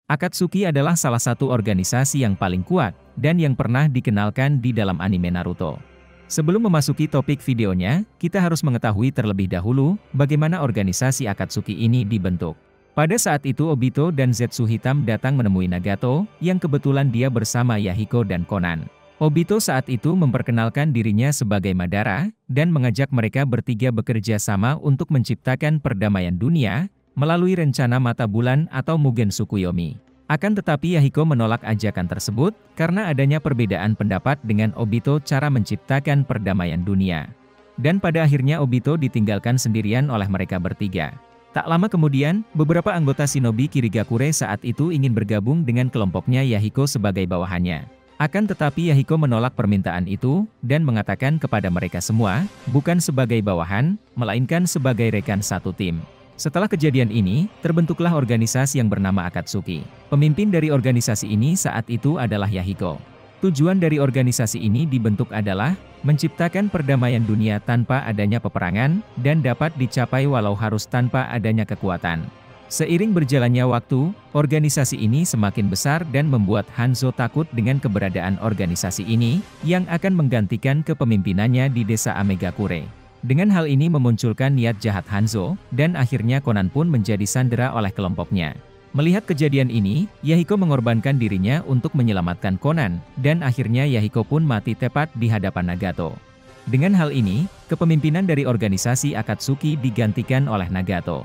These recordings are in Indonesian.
Akatsuki adalah salah satu organisasi yang paling kuat, dan yang pernah dikenalkan di dalam anime Naruto. Sebelum memasuki topik videonya, kita harus mengetahui terlebih dahulu, bagaimana organisasi Akatsuki ini dibentuk. Pada saat itu Obito dan Zetsu Hitam datang menemui Nagato, yang kebetulan dia bersama Yahiko dan Konan. Obito saat itu memperkenalkan dirinya sebagai Madara, dan mengajak mereka bertiga bekerja sama untuk menciptakan perdamaian dunia, melalui rencana mata bulan atau Mugen Tsukuyomi. Akan tetapi Yahiko menolak ajakan tersebut, karena adanya perbedaan pendapat dengan Obito cara menciptakan perdamaian dunia. Dan pada akhirnya Obito ditinggalkan sendirian oleh mereka bertiga. Tak lama kemudian, beberapa anggota shinobi Kirigakure saat itu ingin bergabung dengan kelompoknya Yahiko sebagai bawahannya. Akan tetapi Yahiko menolak permintaan itu, dan mengatakan kepada mereka semua, bukan sebagai bawahan, melainkan sebagai rekan satu tim. Setelah kejadian ini, terbentuklah organisasi yang bernama Akatsuki. Pemimpin dari organisasi ini saat itu adalah Yahiko. Tujuan dari organisasi ini dibentuk adalah menciptakan perdamaian dunia tanpa adanya peperangan, dan dapat dicapai walau harus tanpa adanya kekuatan. Seiring berjalannya waktu, organisasi ini semakin besar dan membuat Hanzo takut dengan keberadaan organisasi ini, yang akan menggantikan kepemimpinannya di desa Amegakure. Dengan hal ini memunculkan niat jahat Hanzo, dan akhirnya Konan pun menjadi sandera oleh kelompoknya. Melihat kejadian ini, Yahiko mengorbankan dirinya untuk menyelamatkan Konan, dan akhirnya Yahiko pun mati tepat di hadapan Nagato. Dengan hal ini, kepemimpinan dari organisasi Akatsuki digantikan oleh Nagato.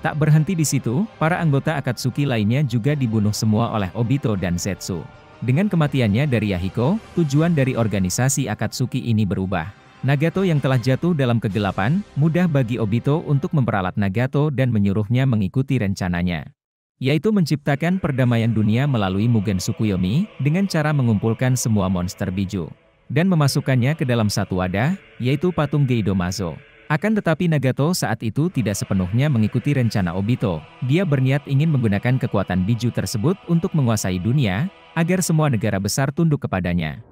Tak berhenti di situ, para anggota Akatsuki lainnya juga dibunuh semua oleh Obito dan Zetsu. Dengan kematiannya dari Yahiko, tujuan dari organisasi Akatsuki ini berubah. Nagato yang telah jatuh dalam kegelapan, mudah bagi Obito untuk memperalat Nagato dan menyuruhnya mengikuti rencananya. Yaitu menciptakan perdamaian dunia melalui Mugen Tsukuyomi, dengan cara mengumpulkan semua monster biju. Dan memasukkannya ke dalam satu wadah, yaitu patung Geidomazo. Akan tetapi Nagato saat itu tidak sepenuhnya mengikuti rencana Obito. Dia berniat ingin menggunakan kekuatan biju tersebut untuk menguasai dunia, agar semua negara besar tunduk kepadanya.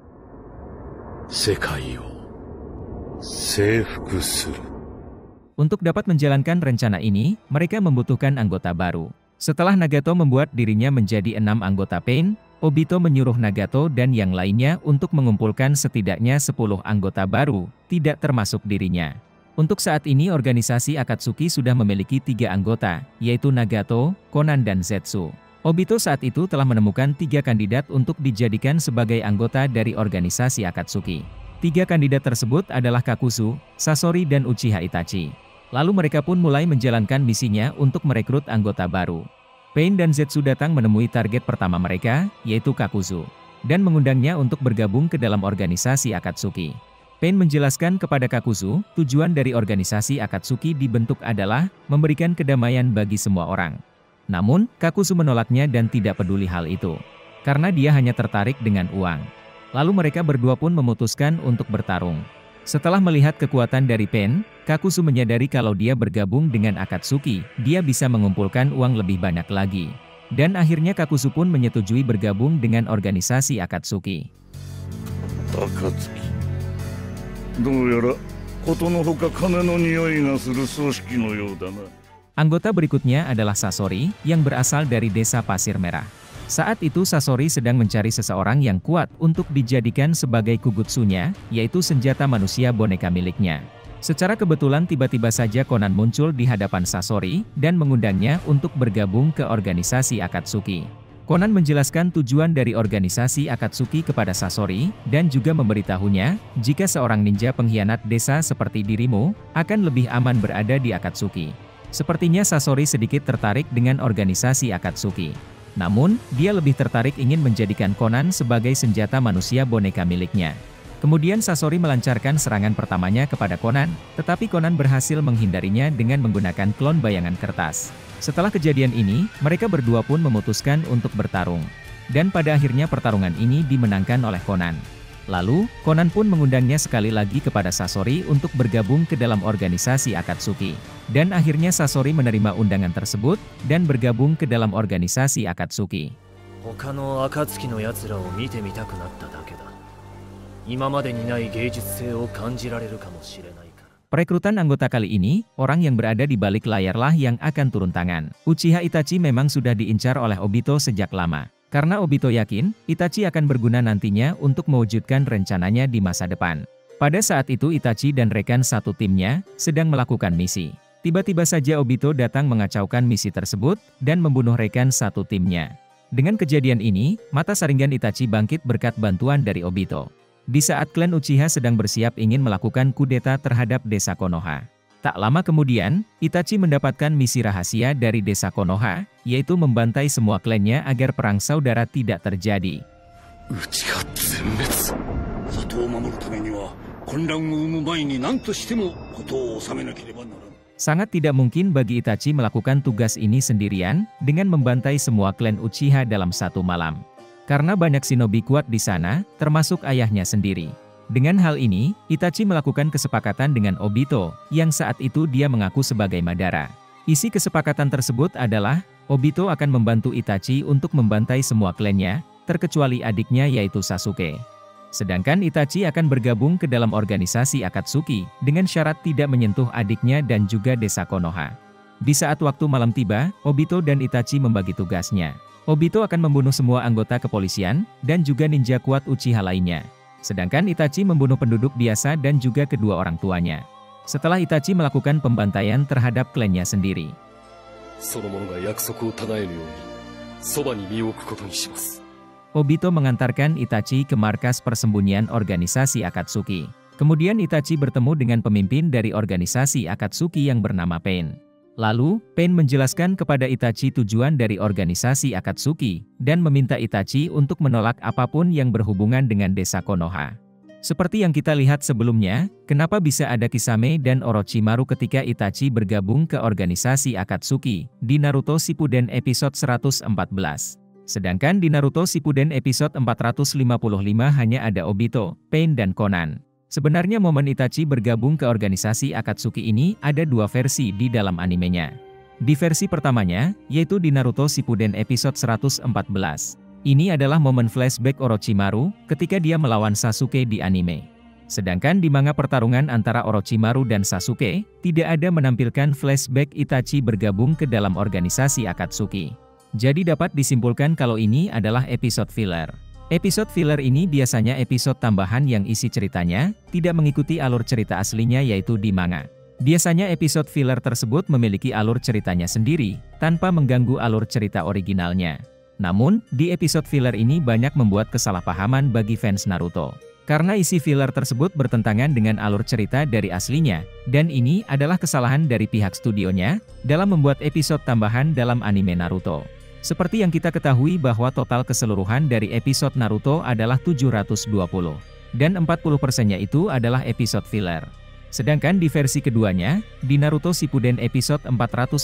Untuk dapat menjalankan rencana ini, mereka membutuhkan anggota baru. Setelah Nagato membuat dirinya menjadi 6 anggota Pain, Obito menyuruh Nagato dan yang lainnya untuk mengumpulkan setidaknya 10 anggota baru, tidak termasuk dirinya. Untuk saat ini organisasi Akatsuki sudah memiliki 3 anggota, yaitu Nagato, Konan dan Zetsu. Obito saat itu telah menemukan 3 kandidat untuk dijadikan sebagai anggota dari organisasi Akatsuki. 3 kandidat tersebut adalah Kakuzu, Sasori dan Uchiha Itachi. Lalu mereka pun mulai menjalankan misinya untuk merekrut anggota baru. Pain dan Zetsu datang menemui target pertama mereka, yaitu Kakuzu, dan mengundangnya untuk bergabung ke dalam organisasi Akatsuki. Pain menjelaskan kepada Kakuzu, tujuan dari organisasi Akatsuki dibentuk adalah memberikan kedamaian bagi semua orang. Namun, Kakuzu menolaknya dan tidak peduli hal itu, karena dia hanya tertarik dengan uang. Lalu mereka berdua pun memutuskan untuk bertarung. Setelah melihat kekuatan dari Pain, Kakuzu menyadari kalau dia bergabung dengan Akatsuki, dia bisa mengumpulkan uang lebih banyak lagi. Dan akhirnya Kakuzu pun menyetujui bergabung dengan organisasi Akatsuki. Anggota berikutnya adalah Sasori, yang berasal dari desa Pasir Merah. Saat itu Sasori sedang mencari seseorang yang kuat untuk dijadikan sebagai kugutsunya, yaitu senjata manusia boneka miliknya. Secara kebetulan tiba-tiba saja Konan muncul di hadapan Sasori, dan mengundangnya untuk bergabung ke organisasi Akatsuki. Konan menjelaskan tujuan dari organisasi Akatsuki kepada Sasori, dan juga memberitahunya, jika seorang ninja pengkhianat desa seperti dirimu, akan lebih aman berada di Akatsuki. Sepertinya Sasori sedikit tertarik dengan organisasi Akatsuki. Namun, dia lebih tertarik ingin menjadikan Konan sebagai senjata manusia boneka miliknya. Kemudian Sasori melancarkan serangan pertamanya kepada Konan, tetapi Konan berhasil menghindarinya dengan menggunakan klon bayangan kertas. Setelah kejadian ini, mereka berdua pun memutuskan untuk bertarung. Dan pada akhirnya pertarungan ini dimenangkan oleh Konan. Lalu, Konan pun mengundangnya sekali lagi kepada Sasori untuk bergabung ke dalam organisasi Akatsuki. Dan akhirnya Sasori menerima undangan tersebut, dan bergabung ke dalam organisasi Akatsuki. Perekrutan anggota kali ini, orang yang berada di balik layarlah yang akan turun tangan. Uchiha Itachi memang sudah diincar oleh Obito sejak lama. Karena Obito yakin, Itachi akan berguna nantinya untuk mewujudkan rencananya di masa depan. Pada saat itu Itachi dan rekan satu timnya, sedang melakukan misi. Tiba-tiba saja Obito datang mengacaukan misi tersebut, dan membunuh rekan satu timnya. Dengan kejadian ini, mata Sharingan Itachi bangkit berkat bantuan dari Obito. Di saat klan Uchiha sedang bersiap ingin melakukan kudeta terhadap desa Konoha. Tak lama kemudian, Itachi mendapatkan misi rahasia dari desa Konoha, yaitu membantai semua klannya agar perang saudara tidak terjadi. Uchiha zenmetsu. Satoを守るためには、混乱を生む前に何としても事を収めなければならない。Sangat tidak mungkin bagi Itachi melakukan tugas ini sendirian, dengan membantai semua klan Uchiha dalam satu malam. Karena banyak shinobi kuat di sana, termasuk ayahnya sendiri. Dengan hal ini, Itachi melakukan kesepakatan dengan Obito, yang saat itu dia mengaku sebagai Madara. Isi kesepakatan tersebut adalah, Obito akan membantu Itachi untuk membantai semua klannya, terkecuali adiknya yaitu Sasuke. Sedangkan Itachi akan bergabung ke dalam organisasi Akatsuki, dengan syarat tidak menyentuh adiknya dan juga desa Konoha. Di saat waktu malam tiba, Obito dan Itachi membagi tugasnya. Obito akan membunuh semua anggota kepolisian, dan juga ninja kuat Uchiha lainnya. Sedangkan Itachi membunuh penduduk biasa dan juga kedua orang tuanya. Setelah Itachi melakukan pembantaian terhadap klannya sendiri. Obito mengantarkan Itachi ke markas persembunyian organisasi Akatsuki. Kemudian Itachi bertemu dengan pemimpin dari organisasi Akatsuki yang bernama Pain. Lalu, Pain menjelaskan kepada Itachi tujuan dari organisasi Akatsuki, dan meminta Itachi untuk menolak apapun yang berhubungan dengan desa Konoha. Seperti yang kita lihat sebelumnya, kenapa bisa ada Kisame dan Orochimaru ketika Itachi bergabung ke organisasi Akatsuki, di Naruto Shippuden episode 114. Sedangkan di Naruto Shippuden episode 455 hanya ada Obito, Pain dan Konan. Sebenarnya momen Itachi bergabung ke organisasi Akatsuki ini ada dua versi di dalam animenya. Di versi pertamanya, yaitu di Naruto Shippuden episode 114. Ini adalah momen flashback Orochimaru ketika dia melawan Sasuke di anime. Sedangkan di manga pertarungan antara Orochimaru dan Sasuke, tidak ada menampilkan flashback Itachi bergabung ke dalam organisasi Akatsuki. Jadi dapat disimpulkan kalau ini adalah episode filler. Episode filler ini biasanya episode tambahan yang isi ceritanya tidak mengikuti alur cerita aslinya yaitu di manga. Biasanya episode filler tersebut memiliki alur ceritanya sendiri, tanpa mengganggu alur cerita originalnya. Namun, di episode filler ini banyak membuat kesalahpahaman bagi fans Naruto. Karena isi filler tersebut bertentangan dengan alur cerita dari aslinya, dan ini adalah kesalahan dari pihak studionya dalam membuat episode tambahan dalam anime Naruto. Seperti yang kita ketahui bahwa total keseluruhan dari episode Naruto adalah 720. Dan 40%-nya itu adalah episode filler. Sedangkan di versi keduanya, di Naruto Shippuden episode 455,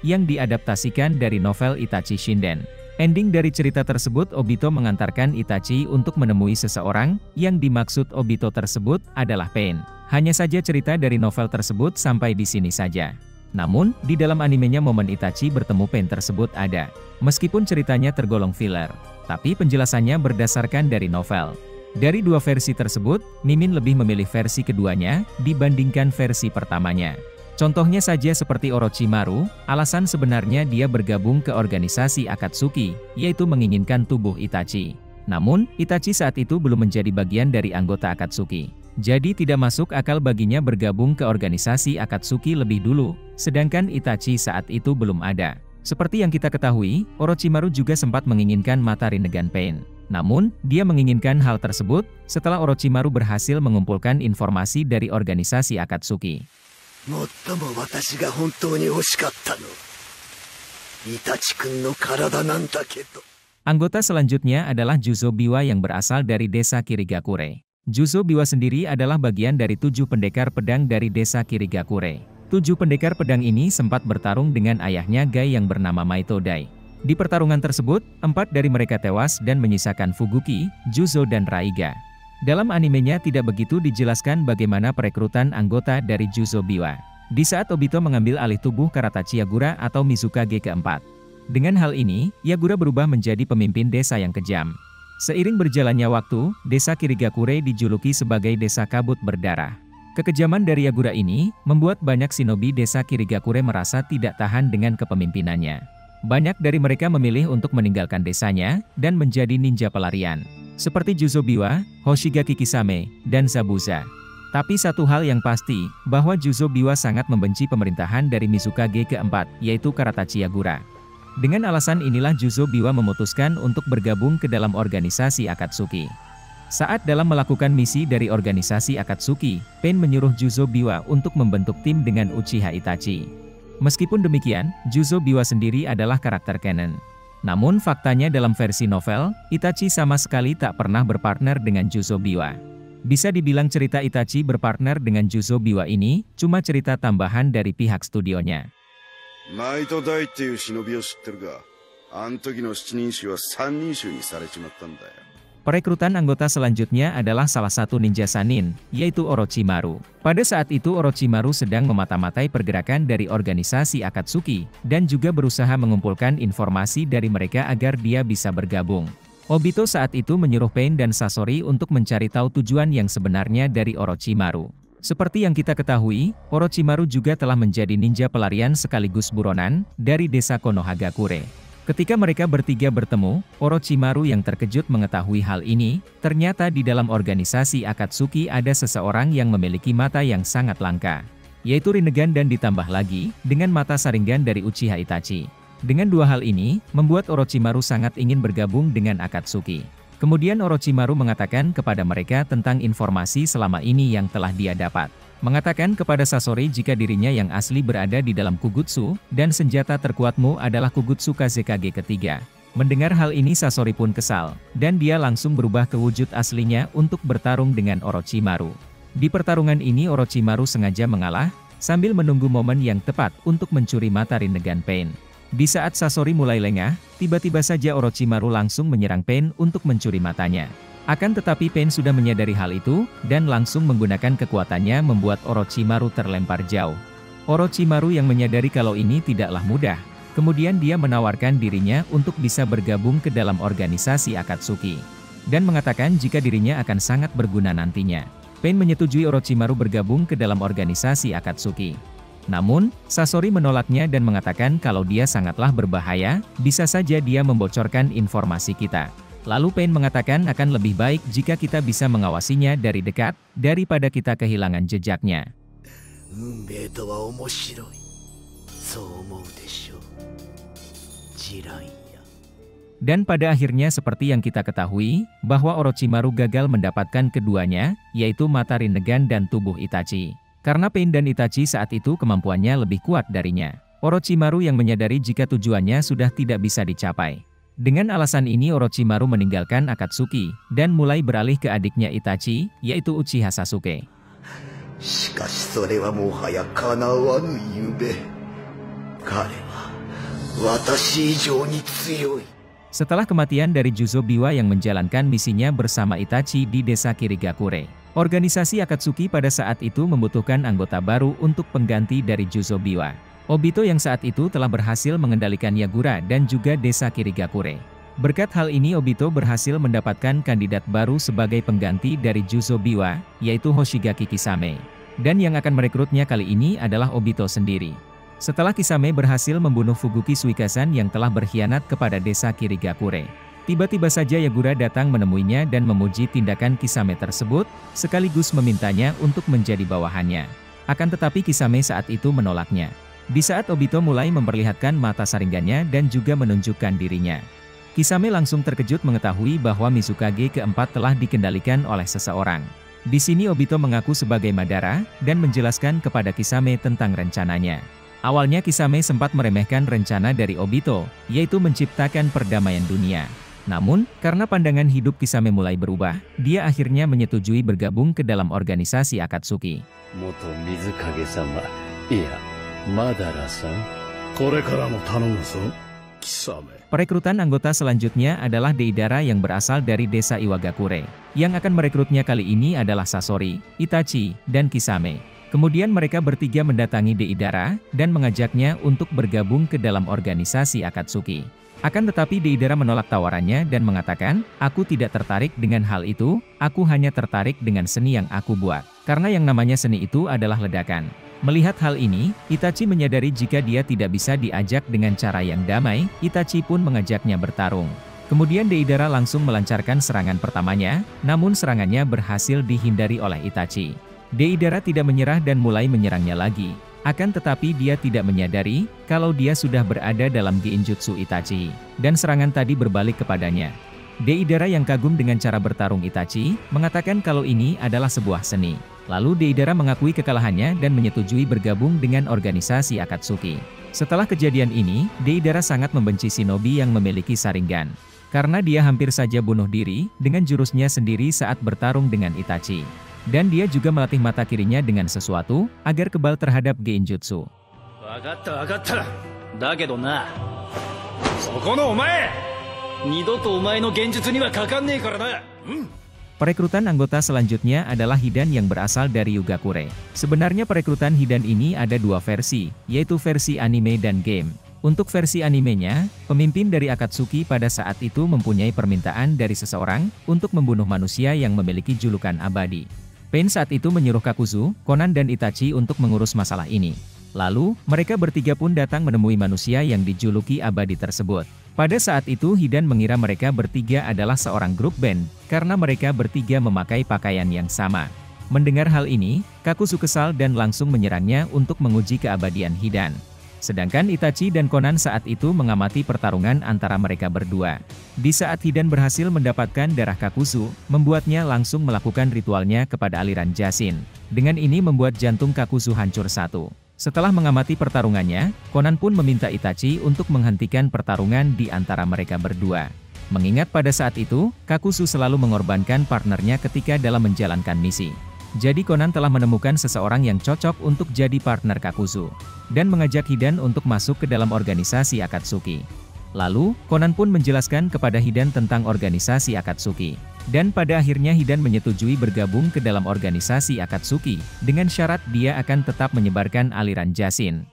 yang diadaptasikan dari novel Itachi Shinden. Ending dari cerita tersebut Obito mengantarkan Itachi untuk menemui seseorang, yang dimaksud Obito tersebut adalah Pain. Hanya saja cerita dari novel tersebut sampai di sini saja. Namun, di dalam animenya momen Itachi bertemu Pain tersebut ada. Meskipun ceritanya tergolong filler, tapi penjelasannya berdasarkan dari novel. Dari dua versi tersebut, Mimin lebih memilih versi keduanya, dibandingkan versi pertamanya. Contohnya saja seperti Orochimaru, alasan sebenarnya dia bergabung ke organisasi Akatsuki, yaitu menginginkan tubuh Itachi. Namun, Itachi saat itu belum menjadi bagian dari anggota Akatsuki. Jadi tidak masuk akal baginya bergabung ke organisasi Akatsuki lebih dulu, sedangkan Itachi saat itu belum ada. Seperti yang kita ketahui, Orochimaru juga sempat menginginkan mata Rinnegan Pain. Namun, dia menginginkan hal tersebut setelah Orochimaru berhasil mengumpulkan informasi dari organisasi Akatsuki. Anggota selanjutnya adalah Juzo Biwa yang berasal dari desa Kirigakure. Juzo Biwa sendiri adalah bagian dari 7 pendekar pedang dari desa Kirigakure. 7 pendekar pedang ini sempat bertarung dengan ayahnya Gai yang bernama Maito Dai. Di pertarungan tersebut, 4 dari mereka tewas dan menyisakan Fuguki, Juzo dan Raiga. Dalam animenya tidak begitu dijelaskan bagaimana perekrutan anggota dari Juzo Biwa. Di saat Obito mengambil alih tubuh Karatachi Yagura atau Mizukage keempat. Dengan hal ini, Yagura berubah menjadi pemimpin desa yang kejam. Seiring berjalannya waktu, desa Kirigakure dijuluki sebagai desa kabut berdarah. Kekejaman dari Yagura ini membuat banyak shinobi desa Kirigakure merasa tidak tahan dengan kepemimpinannya. Banyak dari mereka memilih untuk meninggalkan desanya dan menjadi ninja pelarian, seperti Juzo Biwa, Hoshigaki Kisame, dan Zabuza. Tapi satu hal yang pasti, bahwa Juzo Biwa sangat membenci pemerintahan dari Mizukage keempat, yaitu Karatachi Yagura. Dengan alasan inilah Juzo Biwa memutuskan untuk bergabung ke dalam organisasi Akatsuki. Saat dalam melakukan misi dari organisasi Akatsuki, Pain menyuruh Juzo Biwa untuk membentuk tim dengan Uchiha Itachi. Meskipun demikian, Juzo Biwa sendiri adalah karakter canon. Namun faktanya dalam versi novel, Itachi sama sekali tak pernah berpartner dengan Juzo Biwa. Bisa dibilang cerita Itachi berpartner dengan Juzo Biwa ini, cuma cerita tambahan dari pihak studionya. Naito Dai っていう忍びを知ってるが、あん時の七人衆は三人衆にされちまったんだよ。 Perekrutan anggota selanjutnya adalah salah satu ninja Sannin, yaitu Orochimaru. Pada saat itu Orochimaru sedang memata-matai pergerakan dari organisasi Akatsuki, dan juga berusaha mengumpulkan informasi dari mereka agar dia bisa bergabung. Obito saat itu menyuruh Pain dan Sasori untuk mencari tahu tujuan yang sebenarnya dari Orochimaru. Seperti yang kita ketahui, Orochimaru juga telah menjadi ninja pelarian sekaligus buronan dari desa Konohagakure. Ketika mereka bertiga bertemu, Orochimaru yang terkejut mengetahui hal ini, ternyata di dalam organisasi Akatsuki ada seseorang yang memiliki mata yang sangat langka, yaitu Rinnegan dan ditambah lagi, dengan mata Sharingan dari Uchiha Itachi. Dengan dua hal ini, membuat Orochimaru sangat ingin bergabung dengan Akatsuki. Kemudian Orochimaru mengatakan kepada mereka tentang informasi selama ini yang telah dia dapat. Mengatakan kepada Sasori jika dirinya yang asli berada di dalam Kugutsu, dan senjata terkuatmu adalah Kugutsu Kazekage ketiga. Mendengar hal ini Sasori pun kesal, dan dia langsung berubah ke wujud aslinya untuk bertarung dengan Orochimaru. Di pertarungan ini Orochimaru sengaja mengalah, sambil menunggu momen yang tepat untuk mencuri mata Rinnegan Pain. Di saat Sasori mulai lengah, tiba-tiba saja Orochimaru langsung menyerang Pain untuk mencuri matanya. Akan tetapi Pain sudah menyadari hal itu, dan langsung menggunakan kekuatannya membuat Orochimaru terlempar jauh. Orochimaru yang menyadari kalau ini tidaklah mudah. Kemudian dia menawarkan dirinya untuk bisa bergabung ke dalam organisasi Akatsuki. Dan mengatakan jika dirinya akan sangat berguna nantinya. Pain menyetujui Orochimaru bergabung ke dalam organisasi Akatsuki. Namun, Sasori menolaknya dan mengatakan kalau dia sangatlah berbahaya, bisa saja dia membocorkan informasi kita. Lalu Pain mengatakan akan lebih baik jika kita bisa mengawasinya dari dekat, daripada kita kehilangan jejaknya. Dan pada akhirnya seperti yang kita ketahui, bahwa Orochimaru gagal mendapatkan keduanya, yaitu mata Rinnegan dan tubuh Itachi. Karena Pain dan Itachi saat itu kemampuannya lebih kuat darinya. Orochimaru yang menyadari jika tujuannya sudah tidak bisa dicapai. Dengan alasan ini Orochimaru meninggalkan Akatsuki, dan mulai beralih ke adiknya Itachi, yaitu Uchiha Sasuke. Setelah kematian dari Juzo Biwa yang menjalankan misinya bersama Itachi di desa Kirigakure, organisasi Akatsuki pada saat itu membutuhkan anggota baru untuk pengganti dari Juzo Biwa. Obito yang saat itu telah berhasil mengendalikan Yagura dan juga desa Kirigakure. Berkat hal ini Obito berhasil mendapatkan kandidat baru sebagai pengganti dari Juzo Biwa, yaitu Hoshigaki Kisame. Dan yang akan merekrutnya kali ini adalah Obito sendiri. Setelah Kisame berhasil membunuh Fuguki Suikasan yang telah berkhianat kepada desa Kirigakure, tiba-tiba saja Yagura datang menemuinya dan memuji tindakan Kisame tersebut, sekaligus memintanya untuk menjadi bawahannya. Akan tetapi Kisame saat itu menolaknya. Di saat Obito mulai memperlihatkan mata Sharingannya dan juga menunjukkan dirinya, Kisame langsung terkejut mengetahui bahwa Mizukage keempat telah dikendalikan oleh seseorang. Di sini Obito mengaku sebagai Madara, dan menjelaskan kepada Kisame tentang rencananya. Awalnya Kisame sempat meremehkan rencana dari Obito, yaitu menciptakan perdamaian dunia. Namun, karena pandangan hidup Kisame mulai berubah, dia akhirnya menyetujui bergabung ke dalam organisasi Akatsuki. Moto Mizukage-sama, iya, Madara-san. Perekrutan anggota selanjutnya adalah Deidara yang berasal dari desa Iwagakure. Yang akan merekrutnya kali ini adalah Sasori, Itachi, dan Kisame. Kemudian mereka bertiga mendatangi Deidara, dan mengajaknya untuk bergabung ke dalam organisasi Akatsuki. Akan tetapi Deidara menolak tawarannya dan mengatakan, aku tidak tertarik dengan hal itu, aku hanya tertarik dengan seni yang aku buat. Karena yang namanya seni itu adalah ledakan. Melihat hal ini, Itachi menyadari jika dia tidak bisa diajak dengan cara yang damai, Itachi pun mengajaknya bertarung. Kemudian Deidara langsung melancarkan serangan pertamanya, namun serangannya berhasil dihindari oleh Itachi. Deidara tidak menyerah dan mulai menyerangnya lagi. Akan tetapi dia tidak menyadari, kalau dia sudah berada dalam Genjutsu Itachi, dan serangan tadi berbalik kepadanya. Deidara yang kagum dengan cara bertarung Itachi, mengatakan kalau ini adalah sebuah seni. Lalu Deidara mengakui kekalahannya dan menyetujui bergabung dengan organisasi Akatsuki. Setelah kejadian ini, Deidara sangat membenci shinobi yang memiliki Sharingan. Karena dia hampir saja bunuh diri, dengan jurusnya sendiri saat bertarung dengan Itachi. Dan dia juga melatih mata kirinya dengan sesuatu, agar kebal terhadap Genjutsu. Perekrutan anggota selanjutnya adalah Hidan yang berasal dari Yugakure. Sebenarnya perekrutan Hidan ini ada dua versi, yaitu versi anime dan game. Untuk versi animenya, pemimpin dari Akatsuki pada saat itu mempunyai permintaan dari seseorang untuk membunuh manusia yang memiliki julukan abadi. Pain saat itu menyuruh Kakuzu, Konan dan Itachi untuk mengurus masalah ini. Lalu, mereka bertiga pun datang menemui manusia yang dijuluki abadi tersebut. Pada saat itu Hidan mengira mereka bertiga adalah seorang grup band, karena mereka bertiga memakai pakaian yang sama. Mendengar hal ini, Kakuzu kesal dan langsung menyerangnya untuk menguji keabadian Hidan. Sedangkan Itachi dan Konan saat itu mengamati pertarungan antara mereka berdua. Di saat Hidan berhasil mendapatkan darah Kakuzu, membuatnya langsung melakukan ritualnya kepada aliran Jashin. Dengan ini membuat jantung Kakuzu hancur satu. Setelah mengamati pertarungannya, Konan pun meminta Itachi untuk menghentikan pertarungan di antara mereka berdua. Mengingat pada saat itu, Kakuzu selalu mengorbankan partnernya ketika dalam menjalankan misi. Jadi Konan telah menemukan seseorang yang cocok untuk jadi partner Kakuzu, dan mengajak Hidan untuk masuk ke dalam organisasi Akatsuki. Lalu, Konan pun menjelaskan kepada Hidan tentang organisasi Akatsuki. Dan pada akhirnya Hidan menyetujui bergabung ke dalam organisasi Akatsuki, dengan syarat dia akan tetap menyebarkan aliran Jashin.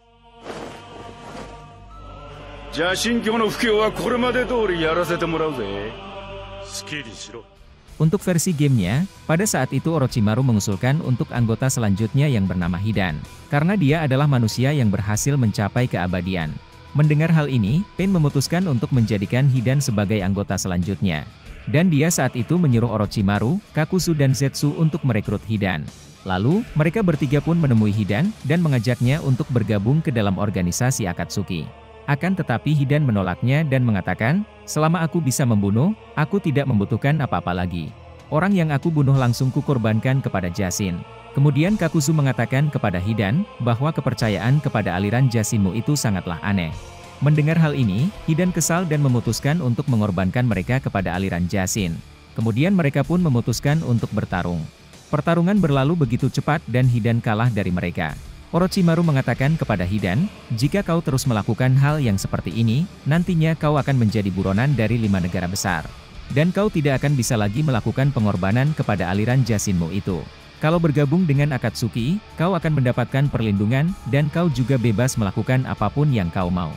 Untuk versi gamenya, pada saat itu Orochimaru mengusulkan untuk anggota selanjutnya yang bernama Hidan, karena dia adalah manusia yang berhasil mencapai keabadian. Mendengar hal ini, Pain memutuskan untuk menjadikan Hidan sebagai anggota selanjutnya. Dan dia saat itu menyuruh Orochimaru, Kakuzu dan Zetsu untuk merekrut Hidan. Lalu, mereka bertiga pun menemui Hidan, dan mengajaknya untuk bergabung ke dalam organisasi Akatsuki. Akan tetapi Hidan menolaknya dan mengatakan, selama aku bisa membunuh, aku tidak membutuhkan apa-apa lagi. Orang yang aku bunuh langsung kukorbankan kepada Jashin. Kemudian Kakuzu mengatakan kepada Hidan, bahwa kepercayaan kepada aliran Jashinmu itu sangatlah aneh. Mendengar hal ini, Hidan kesal dan memutuskan untuk mengorbankan mereka kepada aliran Jashin. Kemudian mereka pun memutuskan untuk bertarung. Pertarungan berlalu begitu cepat dan Hidan kalah dari mereka. Orochimaru mengatakan kepada Hidan, jika kau terus melakukan hal yang seperti ini, nantinya kau akan menjadi buronan dari 5 negara besar. Dan kau tidak akan bisa lagi melakukan pengorbanan kepada aliran Jashinmu itu. Kalau bergabung dengan Akatsuki, kau akan mendapatkan perlindungan, dan kau juga bebas melakukan apapun yang kau mau.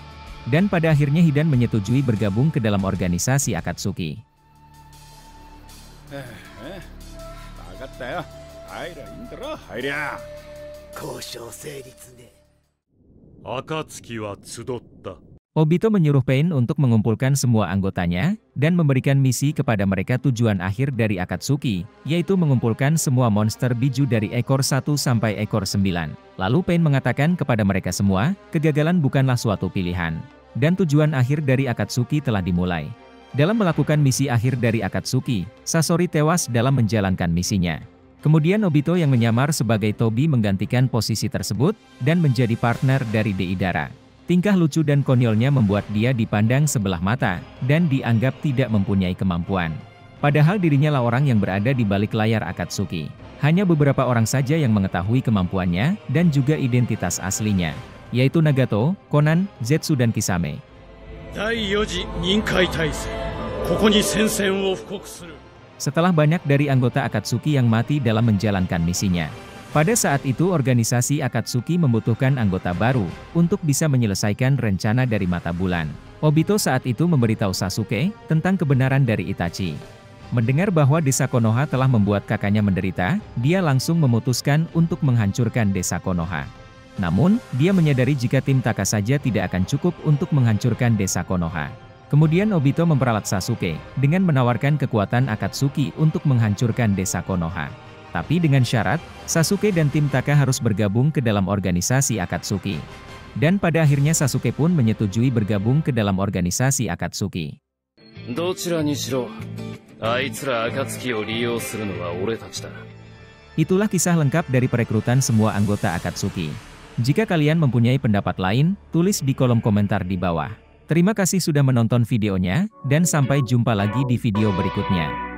Dan pada akhirnya Hidan menyetujui bergabung ke dalam organisasi Akatsuki. Obito menyuruh Pain untuk mengumpulkan semua anggotanya, dan memberikan misi kepada mereka tujuan akhir dari Akatsuki, yaitu mengumpulkan semua monster biju dari ekor 1 sampai ekor 9. Lalu Pain mengatakan kepada mereka semua, kegagalan bukanlah suatu pilihan. Dan tujuan akhir dari Akatsuki telah dimulai. Dalam melakukan misi akhir dari Akatsuki, Sasori tewas dalam menjalankan misinya. Kemudian Obito yang menyamar sebagai Tobi menggantikan posisi tersebut, dan menjadi partner dari Deidara. Tingkah lucu dan konyolnya membuat dia dipandang sebelah mata, dan dianggap tidak mempunyai kemampuan. Padahal dirinya lah orang yang berada di balik layar Akatsuki. Hanya beberapa orang saja yang mengetahui kemampuannya, dan juga identitas aslinya, yaitu Nagato, Konan, Zetsu dan Kisame. Setelah banyak dari anggota Akatsuki yang mati dalam menjalankan misinya, Pada saat itu organisasi Akatsuki membutuhkan anggota baru, untuk bisa menyelesaikan rencana dari mata bulan. Obito saat itu memberitahu Sasuke, tentang kebenaran dari Itachi. Mendengar bahwa desa Konoha telah membuat kakaknya menderita, dia langsung memutuskan untuk menghancurkan desa Konoha. Namun, dia menyadari jika tim Taka saja tidak akan cukup untuk menghancurkan desa Konoha. Kemudian Obito memperalat Sasuke, dengan menawarkan kekuatan Akatsuki untuk menghancurkan desa Konoha. Tapi dengan syarat, Sasuke dan tim Taka harus bergabung ke dalam organisasi Akatsuki. Dan pada akhirnya Sasuke pun menyetujui bergabung ke dalam organisasi Akatsuki. Itulah kisah lengkap dari perekrutan semua anggota Akatsuki. Jika kalian mempunyai pendapat lain, tulis di kolom komentar di bawah. Terima kasih sudah menonton videonya, dan sampai jumpa lagi di video berikutnya.